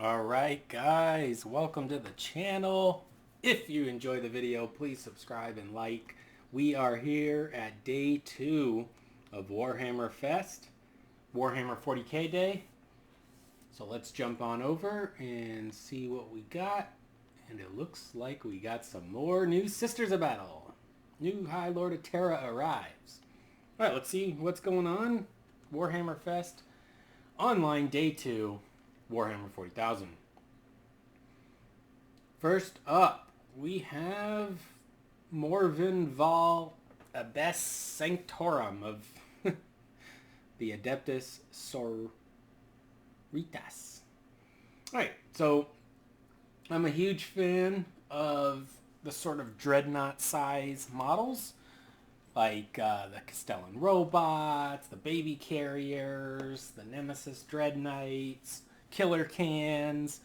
Alright guys, welcome to the channel. If you enjoy the video, please subscribe and like. We are here at day 2 of WarhammerFest, Warhammer 40k day. So let's jump on over and see what we got. And it looks like we got some more new Sisters of Battle. New High Lord of Terra arrives. Alright, let's see what's going on. WarhammerFest Online Day 2. Warhammer 40,000. First up, we have Morven Val Abbess Sanctorum of the Adeptus Saritas. Alright, so I'm a huge fan of the sort of dreadnought size models, like the Castellan robots, the baby carriers, the Nemesis dreadknights, killer cans,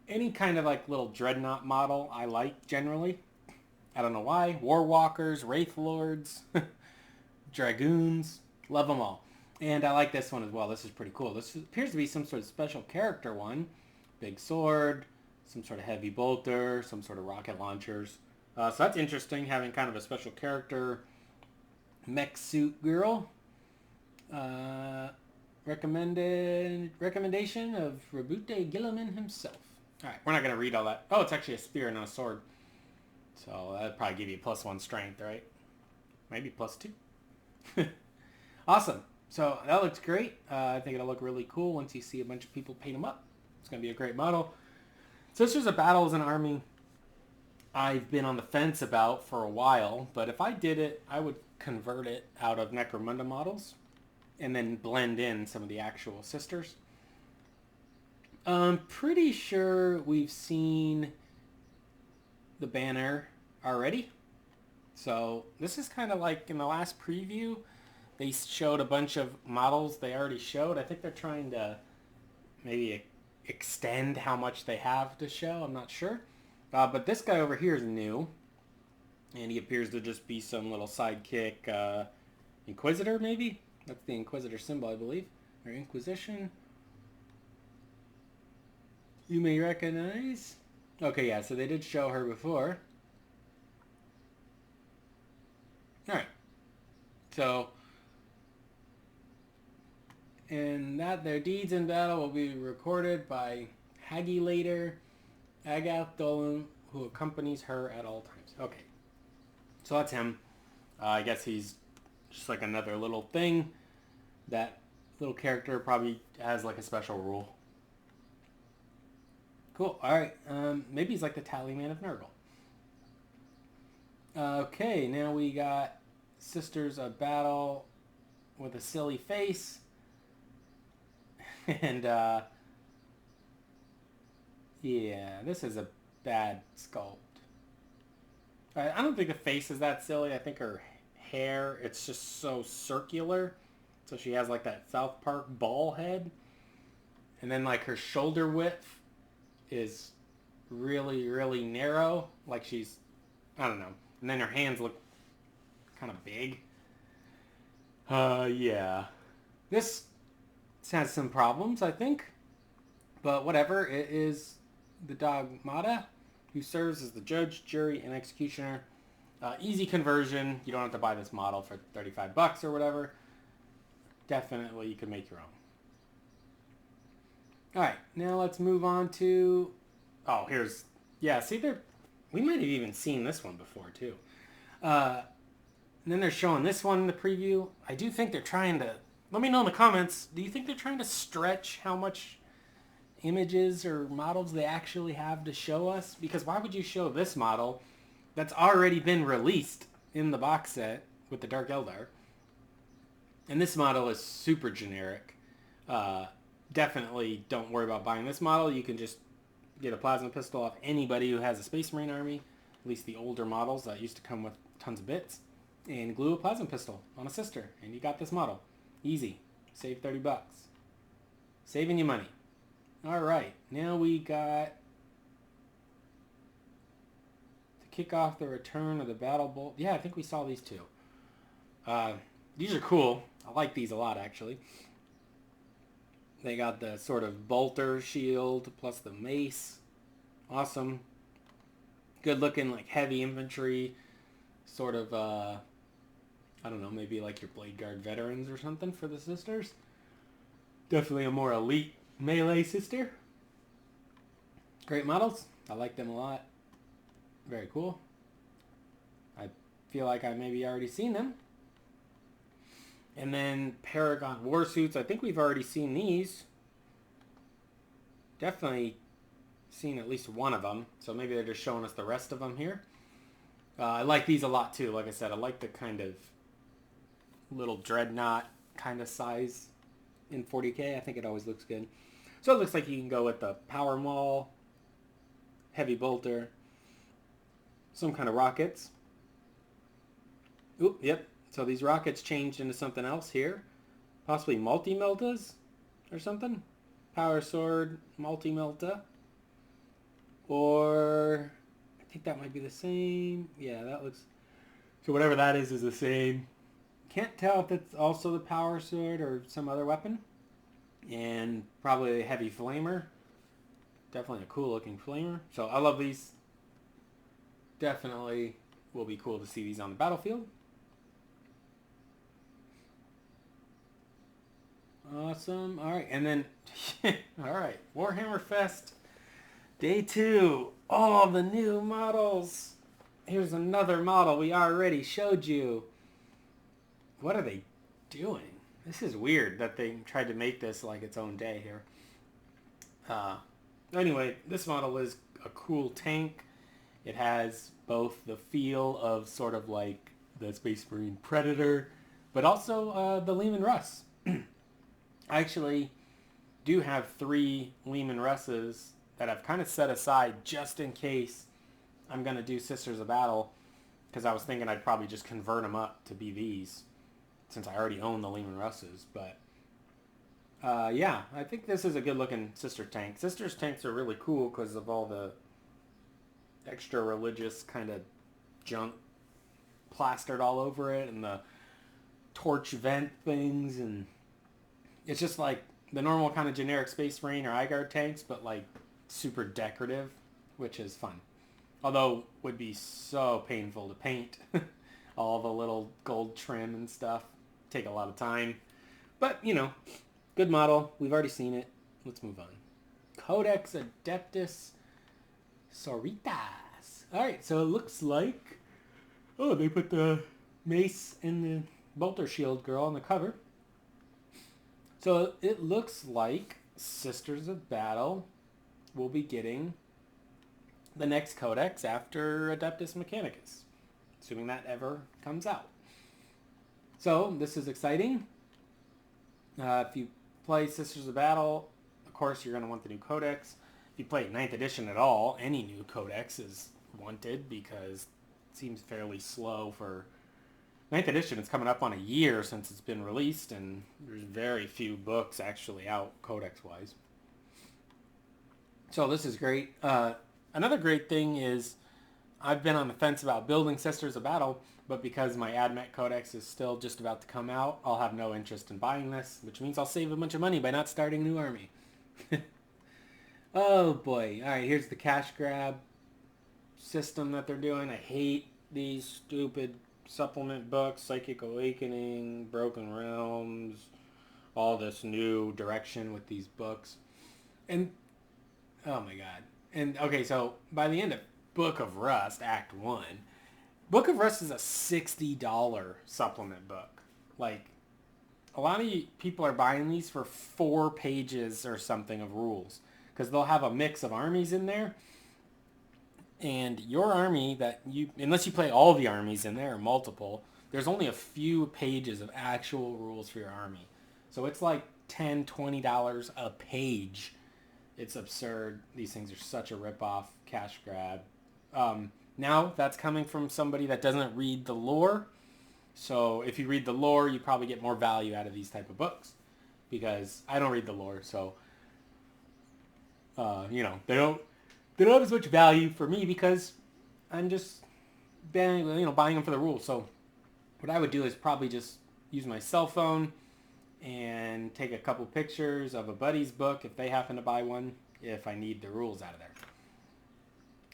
any kind of like little dreadnought model I like generally. I don't know why. Warwalkers, Wraith Lords, Dragoons, love them all. And I like this one as well. This is pretty cool. This appears to be some sort of special character one. Big sword, some sort of heavy bolter, some sort of rocket launchers. So that's interesting, having kind of a special character mech suit girl. Recommendation of Rabute Gilliman himself. Alright, we're not going to read all that. Oh, it's actually a spear, not a sword. So that'd probably give you +1 strength, right? Maybe +2. Awesome. So that looks great. I think it'll look really cool once you see a bunch of people paint them up. It's going to be a great model. Sisters of Battle is an army I've been on the fence about for a while, but if I did it, I would convert it out of Necromunda models and then blend in some of the actual sisters. I'm pretty sure we've seen the banner already. So this is kind of like in the last preview, they showed a bunch of models they already showed. I think they're trying to maybe extend how much they have to show. I'm not sure. But this guy over here is new. And he appears to just be some little sidekick Inquisitor, maybe? That's the Inquisitor symbol, I believe. Or Inquisition. You may recognize. Okay, yeah, so they did show her before. Alright. So, and that their deeds in battle will be recorded by Hagilator Agath Dolan, who accompanies her at all times. Okay. So that's him. I guess he's just like another little thing. That little character probably has like a special rule. Cool. Alright. Maybe he's like the Tallyman of Nurgle. Okay, now we got Sisters of Battle with a silly face. And, yeah, this is a bad sculpt. I don't think the face is that silly. I think her hair, it's just so circular. So she has like that South Park ball head. And then like her shoulder width is really, really narrow. Like she's, I don't know. And then her hands look kind of big. Yeah. This has some problems, I think. But whatever, it is the Dogmata, who serves as the judge, jury, and executioner. Easy conversion. You don't have to buy this model for 35 bucks or whatever. Definitely, you can make your own. Alright, now let's move on to... Oh, here's... Yeah, see, we might have even seen this one before, too. And then they're showing this one in the preview. I do think they're trying to... Let me know in the comments, do you think they're trying to stretch how much images or models they actually have to show us? Because why would you show this model that's already been released in the box set with the Dark Eldar? And this model is super generic. Definitely don't worry about buying this model. You can just get a plasma pistol off anybody who has a Space Marine army, at least the older models that used to come with tons of bits, and glue a plasma pistol on a sister, and you got this model. Easy. Save 30 bucks. Saving you money. Alright, now we got to kick off the return of the Battle Bolt. Yeah, I think we saw these two. These are cool. I like these a lot, actually. They got the sort of bolter shield plus the mace. Awesome. Good looking, like, heavy infantry. Sort of, I don't know, maybe like your Blade Guard veterans or something for the sisters. Definitely a more elite melee sister. Great models. I like them a lot. Very cool. I feel like I maybe already seen them. And then Paragon War Suits. I think we've already seen these. Definitely seen at least one of them. So maybe they're just showing us the rest of them here. I like these a lot too. Like I said, I like the kind of little dreadnought kind of size in 40K. I think it always looks good. So it looks like you can go with the power maul, heavy bolter, some kind of rockets. Oop, yep. So these rockets changed into something else here. Possibly multi-meltas or something. Power sword, multi-melta. Or I think that might be the same. Yeah, that looks... So whatever that is the same. Can't tell if it's also the power sword or some other weapon. And probably a heavy flamer. Definitely a cool looking flamer. So I love these. Definitely will be cool to see these on the battlefield. Awesome. All right. And then, all right. WarhammerFest Day 2. All the new models. Here's another model we already showed you. What are they doing? This is weird that they tried to make this like its own day here. Anyway, this model is a cool tank. It has both the feel of sort of like the Space Marine Predator, but also the Leman Russ. I actually do have 3 Leman Russes that I've kind of set aside just in case I'm going to do Sisters of Battle, because I was thinking I'd probably just convert them up to be these, since I already own the Leman Russes. But yeah, I think this is a good looking sister tank. Sisters tanks are really cool because of all the extra religious kind of junk plastered all over it, and the torch vent things, and it's just like the normal kind of generic Space Marine or iGuard tanks, but like super decorative, which is fun. Although would be so painful to paint. All the little gold trim and stuff. Take a lot of time. But, you know, good model. We've already seen it. Let's move on. Codex Adeptus Saritas. Alright, so it looks like... Oh, they put the mace and the bolter shield girl on the cover. So it looks like Sisters of Battle will be getting the next Codex after Adeptus Mechanicus, assuming that ever comes out. So this is exciting. If you play Sisters of Battle, of course you're going to want the new Codex. If you play 9th edition at all, any new Codex is wanted because it seems fairly slow for 9th edition. It's coming up on a year since it's been released, and there's very few books actually out Codex-wise. So this is great. Another great thing is I've been on the fence about building Sisters of Battle, but because my AdMech Codex is still just about to come out, I'll have no interest in buying this, which means I'll save a bunch of money by not starting a new army. Oh boy. Alright, here's the cash grab system that they're doing. I hate these stupid supplement books, Psychic Awakening, Broken Realms, all this new direction with these books. And, oh my god. And, okay, so by the end of Book of Rust, Act 1, Book of Rust is a $60 supplement book. Like, a lot of people are buying these for 4 pages or something of rules, because they'll have a mix of armies in there. And your army that you, unless you play all the armies in there or multiple, there's only a few pages of actual rules for your army. So it's like $10, $20 a page. It's absurd. These things are such a rip-off cash grab. Now, that's coming from somebody that doesn't read the lore. So if you read the lore, you probably get more value out of these type of books. Because I don't read the lore, so, you know, they don't have as much value for me because I'm just, buying them for the rules. So what I would do is probably just use my cell phone, and take a couple pictures of a buddy's book if they happen to buy one, if I need the rules out of there.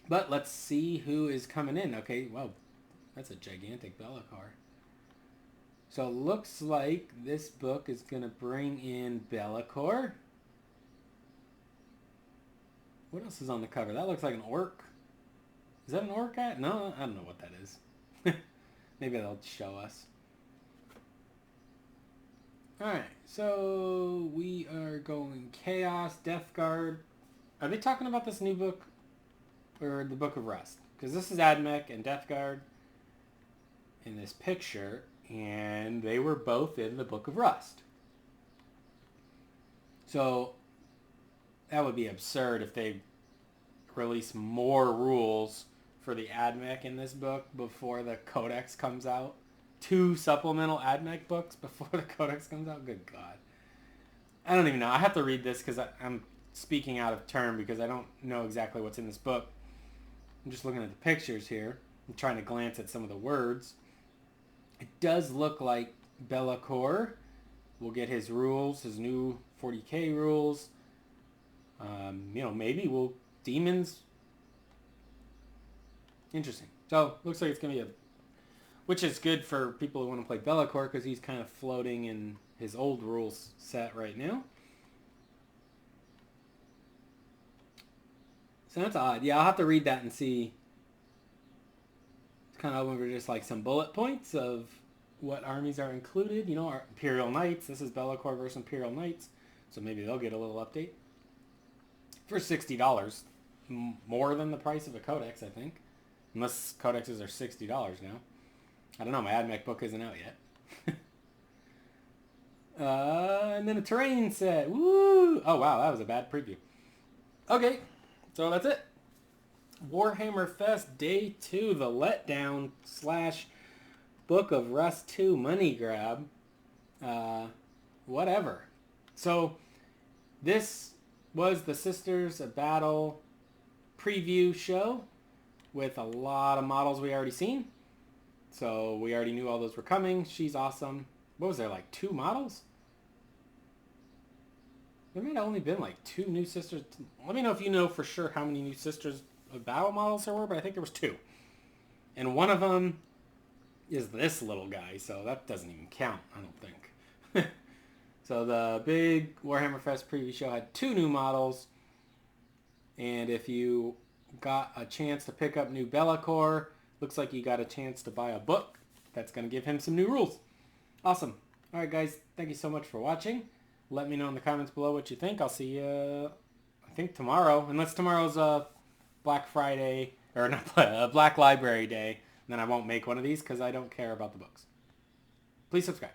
But let's see who is coming in. Okay, well, that's a gigantic Be'lakor. So it looks like this book is going to bring in Be'lakor. What else is on the cover? That looks like an orc. Is that an orc hat? No, I don't know what that is. Maybe they'll show us. Alright, so we are going Chaos, Death Guard. Are they talking about this new book? Or the Book of Rust? Because this is Admech and Death Guard in this picture. And they were both in the Book of Rust. So that would be absurd if they release more rules for the Admech in this book before the Codex comes out. 2 supplemental Admech books before the Codex comes out? Good God. I don't even know. I have to read this because I'm speaking out of turn because I don't know exactly what's in this book. I'm just looking at the pictures here. I'm trying to glance at some of the words. It does look like Be'lakor will get his rules, his new 40k rules. Maybe demons. Interesting. So, looks like it's going to be which is good for people who want to play Be'lakor because he's kind of floating in his old rules set right now. So that's odd. Yeah, I'll have to read that and see. It's kind of over just like some bullet points of what armies are included. Our Imperial Knights. This is Be'lakor versus Imperial Knights. So maybe they'll get a little update. For $60. More than the price of a Codex, I think. Unless Codexes are $60 now. I don't know. My Admech book isn't out yet. And then a terrain set. Woo! Oh, wow. That was a bad preview. Okay. So that's it. WarhammerFest Day 2. The letdown / Book of Rust 2 money grab. Whatever. So this was the Sisters of Battle preview show with a lot of models we already seen. So we already knew all those were coming. She's awesome. What was there, like 2 models? There might have only been like 2 new Sisters. Let me know if you know for sure how many new Sisters of Battle models there were, but I think there was 2. And one of them is this little guy, so that doesn't even count, I don't think. So the big WarhammerFest preview show had 2 new models. And if you got a chance to pick up new Be'lakor, looks like you got a chance to buy a book that's going to give him some new rules. Awesome. All right, guys. Thank you so much for watching. Let me know in the comments below what you think. I'll see you, I think, tomorrow. Unless tomorrow's Black Friday, or not Black Library Day. Then I won't make one of these because I don't care about the books. Please subscribe.